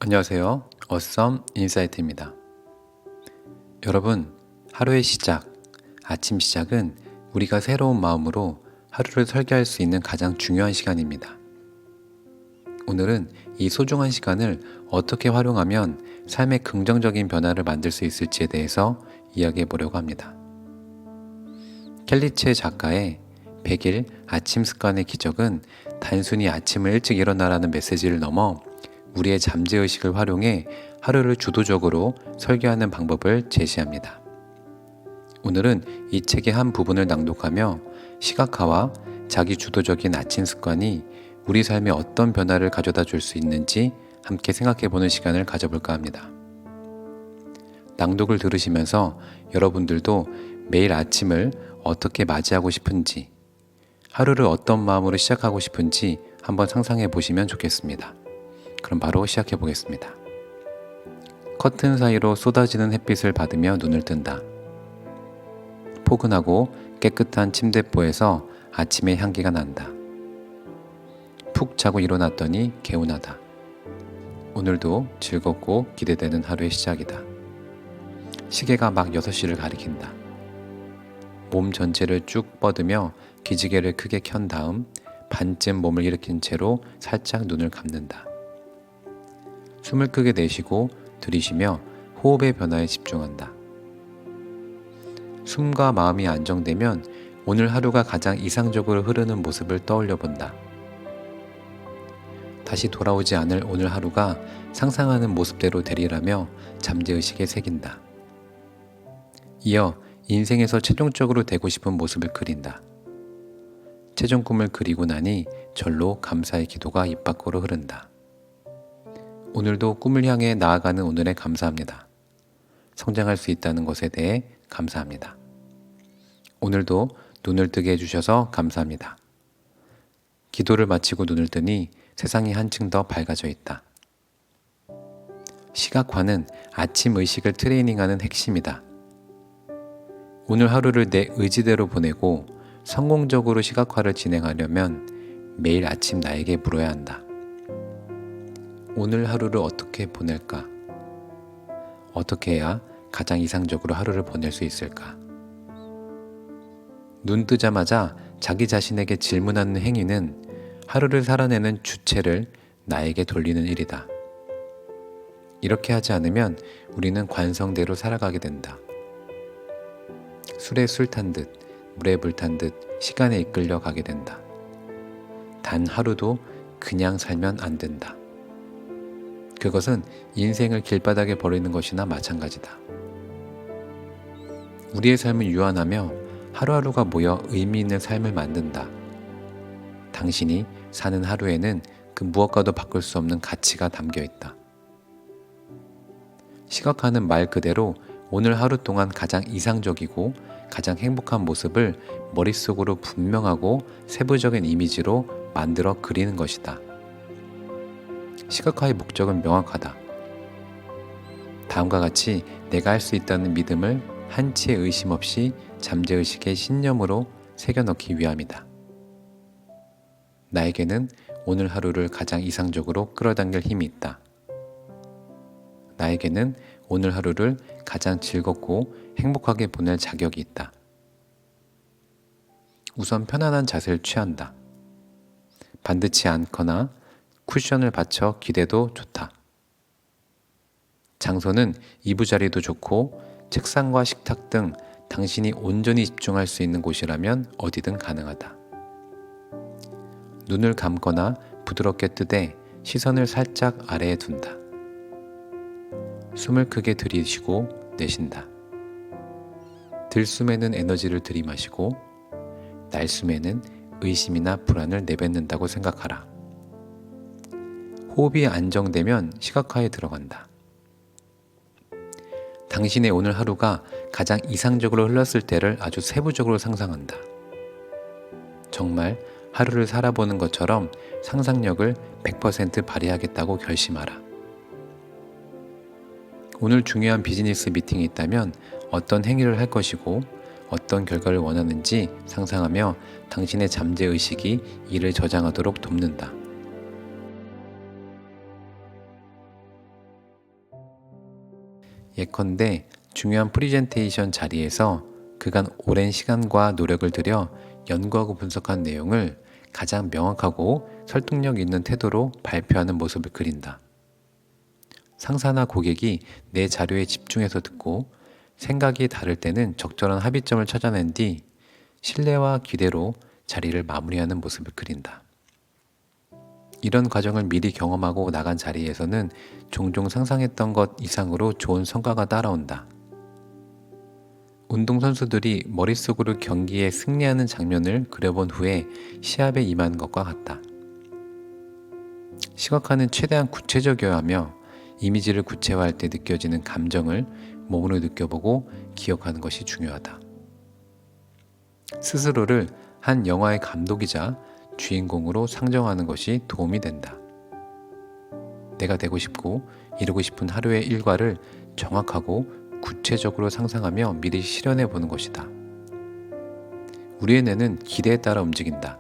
안녕하세요. 어썸 인사이트입니다. 여러분, 하루의 시작, 아침 시작은 우리가 새로운 마음으로 하루를 설계할 수 있는 가장 중요한 시간입니다. 오늘은 이 소중한 시간을 어떻게 활용하면 삶의 긍정적인 변화를 만들 수 있을지에 대해서 이야기해 보려고 합니다. 켈리체 작가의 100일 아침 습관의 기적은 단순히 아침을 일찍 일어나라는 메시지를 넘어 우리의 잠재의식을 활용해 하루를 주도적으로 설계하는 방법을 제시합니다. 오늘은 이 책의 한 부분을 낭독하며 시각화와 자기 주도적인 아침 습관이 우리 삶에 어떤 변화를 가져다 줄 수 있는지 함께 생각해보는 시간을 가져볼까 합니다. 낭독을 들으시면서 여러분들도 매일 아침을 어떻게 맞이하고 싶은지, 하루를 어떤 마음으로 시작하고 싶은지 한번 상상해 보시면 좋겠습니다. 그럼 바로 시작해 보겠습니다. 커튼 사이로 쏟아지는 햇빛을 받으며 눈을 뜬다. 포근하고 깨끗한 침대보에서 아침의 향기가 난다. 푹 자고 일어났더니 개운하다. 오늘도 즐겁고 기대되는 하루의 시작이다. 시계가 막 6시를 가리킨다. 몸 전체를 쭉 뻗으며 기지개를 크게 켠 다음 반쯤 몸을 일으킨 채로 살짝 눈을 감는다. 숨을 크게 내쉬고 들이쉬며 호흡의 변화에 집중한다. 숨과 마음이 안정되면 오늘 하루가 가장 이상적으로 흐르는 모습을 떠올려 본다. 다시 돌아오지 않을 오늘 하루가 상상하는 모습대로 되리라며 잠재의식에 새긴다. 이어 인생에서 최종적으로 되고 싶은 모습을 그린다. 최종 꿈을 그리고 나니 절로 감사의 기도가 입 밖으로 흐른다. 오늘도 꿈을 향해 나아가는 오늘에 감사합니다. 성장할 수 있다는 것에 대해 감사합니다. 오늘도 눈을 뜨게 해주셔서 감사합니다. 기도를 마치고 눈을 뜨니 세상이 한층 더 밝아져 있다. 시각화는 아침 의식을 트레이닝하는 핵심이다. 오늘 하루를 내 의지대로 보내고 성공적으로 시각화를 진행하려면 매일 아침 나에게 물어야 한다. 오늘 하루를 어떻게 보낼까? 어떻게 해야 가장 이상적으로 하루를 보낼 수 있을까? 눈 뜨자마자 자기 자신에게 질문하는 행위는 하루를 살아내는 주체를 나에게 돌리는 일이다. 이렇게 하지 않으면 우리는 관성대로 살아가게 된다. 술에 술 탄 듯, 물에 불 탄 듯 시간에 이끌려 가게 된다. 단 하루도 그냥 살면 안 된다. 그것은 인생을 길바닥에 버리는 것이나 마찬가지다. 우리의 삶은 유한하며 하루하루가 모여 의미 있는 삶을 만든다. 당신이 사는 하루에는 그 무엇과도 바꿀 수 없는 가치가 담겨 있다. 시각화는 말 그대로 오늘 하루 동안 가장 이상적이고 가장 행복한 모습을 머릿속으로 분명하고 세부적인 이미지로 만들어 그리는 것이다. 시각화의 목적은 명확하다. 다음과 같이 내가 할 수 있다는 믿음을 한치의 의심 없이 잠재의식의 신념으로 새겨넣기 위함이다. 나에게는 오늘 하루를 가장 이상적으로 끌어당길 힘이 있다. 나에게는 오늘 하루를 가장 즐겁고 행복하게 보낼 자격이 있다. 우선 편안한 자세를 취한다. 반듯치 않거나 쿠션을 받쳐 기대도 좋다. 장소는 이부자리도 좋고 책상과 식탁 등 당신이 온전히 집중할 수 있는 곳이라면 어디든 가능하다. 눈을 감거나 부드럽게 뜨되 시선을 살짝 아래에 둔다. 숨을 크게 들이쉬고 내쉰다. 들숨에는 에너지를 들이마시고 날숨에는 의심이나 불안을 내뱉는다고 생각하라. 호흡이 안정되면 시각화에 들어간다. 당신의 오늘 하루가 가장 이상적으로 흘렀을 때를 아주 세부적으로 상상한다. 정말 하루를 살아보는 것처럼 상상력을 100% 발휘하겠다고 결심하라. 오늘 중요한 비즈니스 미팅이 있다면 어떤 행위를 할 것이고 어떤 결과를 원하는지 상상하며 당신의 잠재의식이 이를 저장하도록 돕는다. 예컨대 중요한 프리젠테이션 자리에서 그간 오랜 시간과 노력을 들여 연구하고 분석한 내용을 가장 명확하고 설득력 있는 태도로 발표하는 모습을 그린다. 상사나 고객이 내 자료에 집중해서 듣고 생각이 다를 때는 적절한 합의점을 찾아낸 뒤 신뢰와 기대로 자리를 마무리하는 모습을 그린다. 이런 과정을 미리 경험하고 나간 자리에서는 종종 상상했던 것 이상으로 좋은 성과가 따라온다. 운동선수들이 머릿속으로 경기에 승리하는 장면을 그려본 후에 시합에 임하는 것과 같다. 시각화는 최대한 구체적이어야 하며 이미지를 구체화할 때 느껴지는 감정을 몸으로 느껴보고 기억하는 것이 중요하다. 스스로를 한 영화의 감독이자 주인공으로 상정하는 것이 도움이 된다. 내가 되고 싶고 이루고 싶은 하루의 일과를 정확하고 구체적으로 상상하며 미리 실현해 보는 것이다. 우리의 뇌는 기대에 따라 움직인다.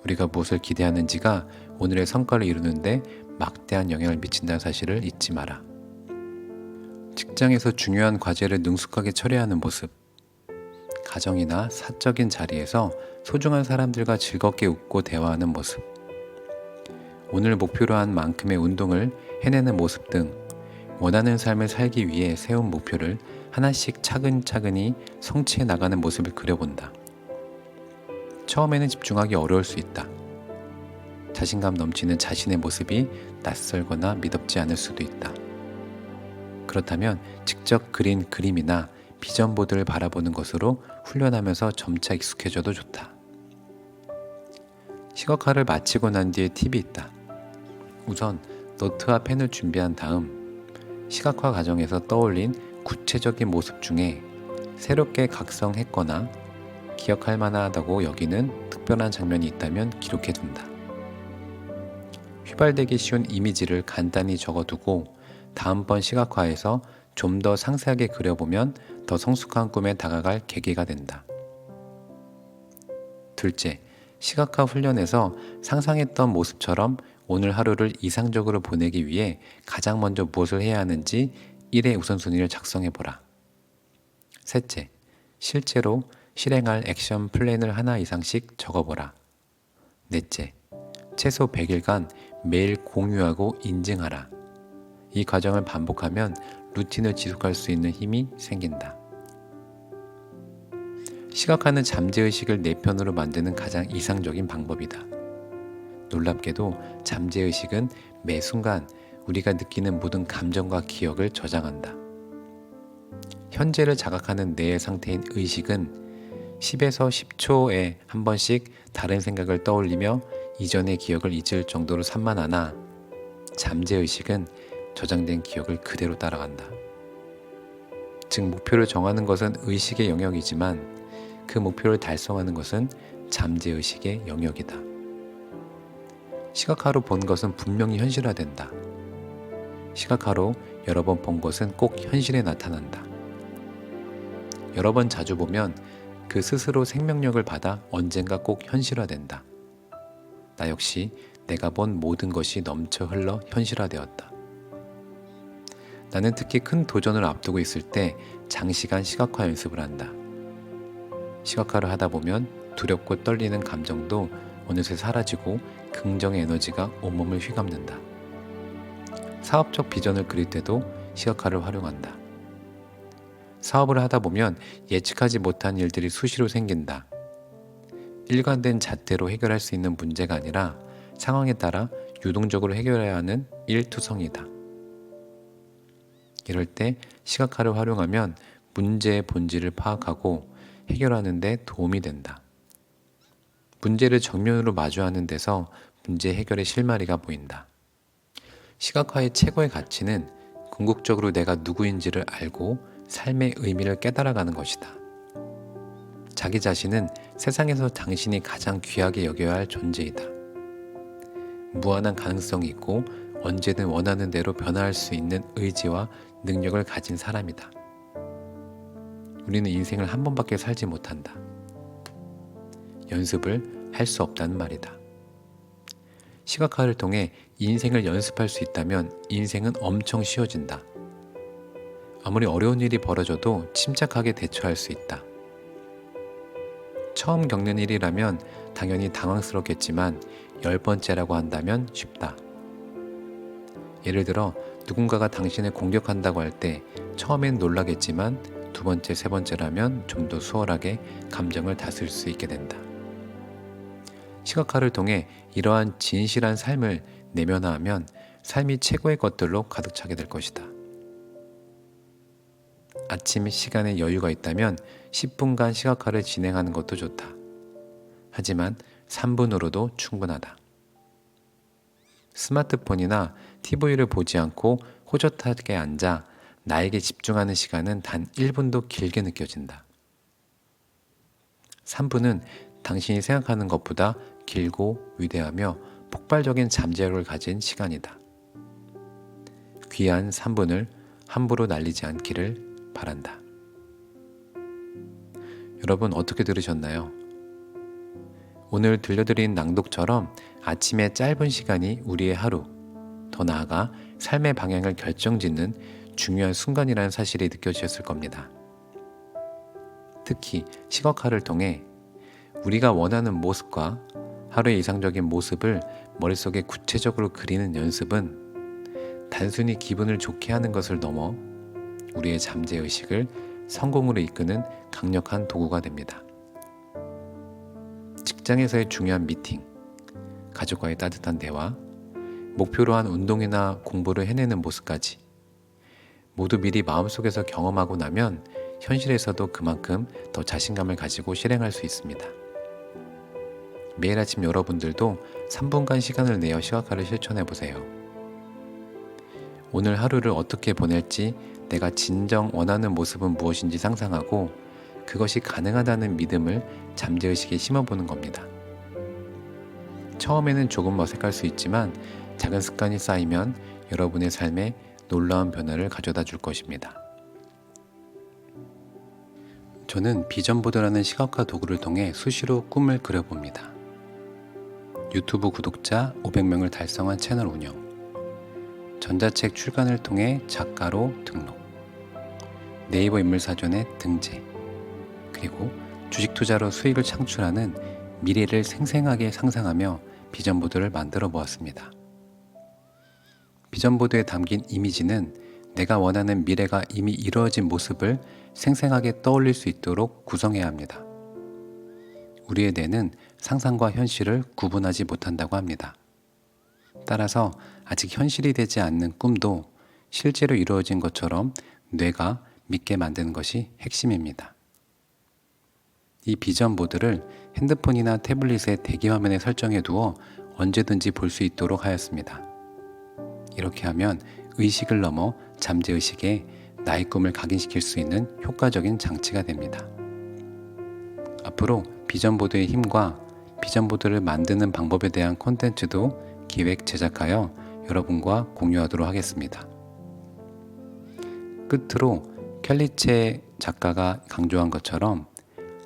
우리가 무엇을 기대하는지가 오늘의 성과를 이루는데 막대한 영향을 미친다는 사실을 잊지 마라. 직장에서 중요한 과제를 능숙하게 처리하는 모습, 가정이나 사적인 자리에서 소중한 사람들과 즐겁게 웃고 대화하는 모습, 오늘 목표로 한 만큼의 운동을 해내는 모습 등 원하는 삶을 살기 위해 세운 목표를 하나씩 차근차근히 성취해 나가는 모습을 그려본다. 처음에는 집중하기 어려울 수 있다. 자신감 넘치는 자신의 모습이 낯설거나 미덥지 않을 수도 있다. 그렇다면 직접 그린 그림이나 비전 보드를 바라보는 것으로 훈련하면서 점차 익숙해져도 좋다. 시각화를 마치고 난 뒤에 팁이 있다. 우선 노트와 펜을 준비한 다음 시각화 과정에서 떠올린 구체적인 모습 중에 새롭게 각성했거나 기억할 만하다고 여기는 특별한 장면이 있다면 기록해둔다. 휘발되기 쉬운 이미지를 간단히 적어두고 다음번 시각화에서 좀 더 상세하게 그려보면 더 성숙한 꿈에 다가갈 계기가 된다. 둘째, 시각화 훈련에서 상상했던 모습처럼 오늘 하루를 이상적으로 보내기 위해 가장 먼저 무엇을 해야 하는지 1의 우선순위를 작성해보라. 셋째, 실제로 실행할 액션 플랜을 하나 이상씩 적어보라. 넷째, 최소 100일간 매일 공유하고 인증하라. 이 과정을 반복하면 루틴을 지속할 수 있는 힘이 생긴다. 시각화는 잠재의식을 내 편으로 만드는 가장 이상적인 방법이다. 놀랍게도 잠재의식은 매 순간 우리가 느끼는 모든 감정과 기억을 저장한다. 현재를 자각하는 뇌의 상태인 의식은 10에서 10초에 한 번씩 다른 생각을 떠올리며 이전의 기억을 잊을 정도로 산만하나 잠재의식은 저장된 기억을 그대로 따라간다. 즉 목표를 정하는 것은 의식의 영역이지만 그 목표를 달성하는 것은 잠재의식의 영역이다. 시각화로 본 것은 분명히 현실화된다. 시각화로 여러 번 본 것은 꼭 현실에 나타난다. 여러 번 자주 보면 그 스스로 생명력을 받아 언젠가 꼭 현실화된다. 나 역시 내가 본 모든 것이 넘쳐 흘러 현실화되었다. 나는 특히 큰 도전을 앞두고 있을 때 장시간 시각화 연습을 한다. 시각화를 하다 보면 두렵고 떨리는 감정도 어느새 사라지고 긍정의 에너지가 온몸을 휘감는다. 사업적 비전을 그릴 때도 시각화를 활용한다. 사업을 하다 보면 예측하지 못한 일들이 수시로 생긴다. 일관된 잣대로 해결할 수 있는 문제가 아니라 상황에 따라 유동적으로 해결해야 하는 일투성이다. 이럴 때 시각화를 활용하면 문제의 본질을 파악하고 해결하는 데 도움이 된다. 문제를 정면으로 마주하는 데서 문제 해결의 실마리가 보인다. 시각화의 최고의 가치는 궁극적으로 내가 누구인지를 알고 삶의 의미를 깨달아가는 것이다. 자기 자신은 세상에서 당신이 가장 귀하게 여겨야 할 존재이다. 무한한 가능성이 있고 언제든 원하는 대로 변화할 수 있는 의지와 능력을 가진 사람이다. 우리는 인생을 한 번밖에 살지 못한다. 연습을 할 수 없다는 말이다. 시각화를 통해 인생을 연습할 수 있다면 인생은 엄청 쉬워진다. 아무리 어려운 일이 벌어져도 침착하게 대처할 수 있다. 처음 겪는 일이라면 당연히 당황스럽겠지만 10번째라고 한다면 쉽다. 예를 들어 누군가가 당신을 공격한다고 할 때 처음엔 놀라겠지만 2번째, 3번째라면 좀 더 수월하게 감정을 다스릴 수 있게 된다. 시각화를 통해 이러한 진실한 삶을 내면화하면 삶이 최고의 것들로 가득 차게 될 것이다. 아침 시간에 여유가 있다면 10분간 시각화를 진행하는 것도 좋다. 하지만 3분으로도 충분하다. 스마트폰이나 TV를 보지 않고 호젓하게 앉아 나에게 집중하는 시간은 단 1분도 길게 느껴진다. 3분은 당신이 생각하는 것보다 길고 위대하며 폭발적인 잠재력을 가진 시간이다. 귀한 3분을 함부로 날리지 않기를 바란다. 여러분 어떻게 들으셨나요? 오늘 들려드린 낭독처럼 아침의 짧은 시간이 우리의 하루, 더 나아가 삶의 방향을 결정짓는 중요한 순간이라는 사실이 느껴지셨을 겁니다. 특히 시각화를 통해 우리가 원하는 모습과 하루의 이상적인 모습을 머릿속에 구체적으로 그리는 연습은 단순히 기분을 좋게 하는 것을 넘어 우리의 잠재의식을 성공으로 이끄는 강력한 도구가 됩니다. 직장에서의 중요한 미팅, 가족과의 따뜻한 대화, 목표로 한 운동이나 공부를 해내는 모습까지 모두 미리 마음속에서 경험하고 나면 현실에서도 그만큼 더 자신감을 가지고 실행할 수 있습니다. 매일 아침 여러분들도 3분간 시간을 내어 시각화를 실천해보세요. 오늘 하루를 어떻게 보낼지 내가 진정 원하는 모습은 무엇인지 상상하고 그것이 가능하다는 믿음을 잠재의식에 심어보는 겁니다. 처음에는 조금 어색할 수 있지만 작은 습관이 쌓이면 여러분의 삶에 놀라운 변화를 가져다 줄 것입니다. 저는 비전보드라는 시각화 도구를 통해 수시로 꿈을 그려봅니다. 유튜브 구독자 500명을 달성한 채널 운영, 전자책 출간을 통해 작가로 등록, 네이버 인물사전에 등재, 그리고 주식 투자로 수익을 창출하는 미래를 생생하게 상상하며 비전보드를 만들어 보았습니다. 비전보드에 담긴 이미지는 내가 원하는 미래가 이미 이루어진 모습을 생생하게 떠올릴 수 있도록 구성해야 합니다. 우리의 뇌는 상상과 현실을 구분하지 못한다고 합니다. 따라서 아직 현실이 되지 않는 꿈도 실제로 이루어진 것처럼 뇌가 믿게 만드는 것이 핵심입니다. 이 비전 보드를 핸드폰이나 태블릿의 대기화면에 설정해 두어 언제든지 볼 수 있도록 하였습니다. 이렇게 하면 의식을 넘어 잠재의식에 나의 꿈을 각인시킬 수 있는 효과적인 장치가 됩니다. 앞으로 비전보드의 힘과 비전보드를 만드는 방법에 대한 콘텐츠도 기획 제작하여 여러분과 공유하도록 하겠습니다. 끝으로 켈리체 작가가 강조한 것처럼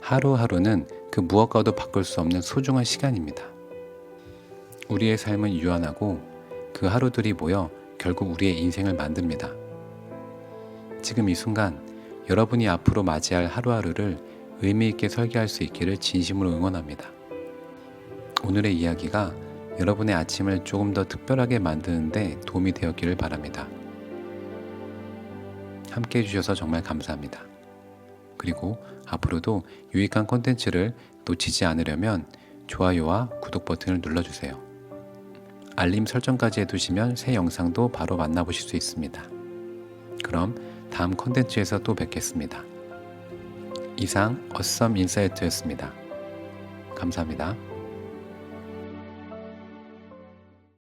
하루하루는 그 무엇과도 바꿀 수 없는 소중한 시간입니다. 우리의 삶은 유한하고 그 하루들이 모여 결국 우리의 인생을 만듭니다. 지금 이 순간 여러분이 앞으로 맞이할 하루하루를 의미 있게 설계할 수 있기를 진심으로 응원합니다. 오늘의 이야기가 여러분의 아침을 조금 더 특별하게 만드는 데 도움이 되었기를 바랍니다. 함께 해주셔서 정말 감사합니다. 그리고 앞으로도 유익한 콘텐츠를 놓치지 않으려면 좋아요와 구독 버튼을 눌러주세요. 알림 설정까지 해두시면 새 영상도 바로 만나보실 수 있습니다. 그럼 다음 콘텐츠에서 또 뵙겠습니다. 이상 어썸 인사이트였습니다. 감사합니다.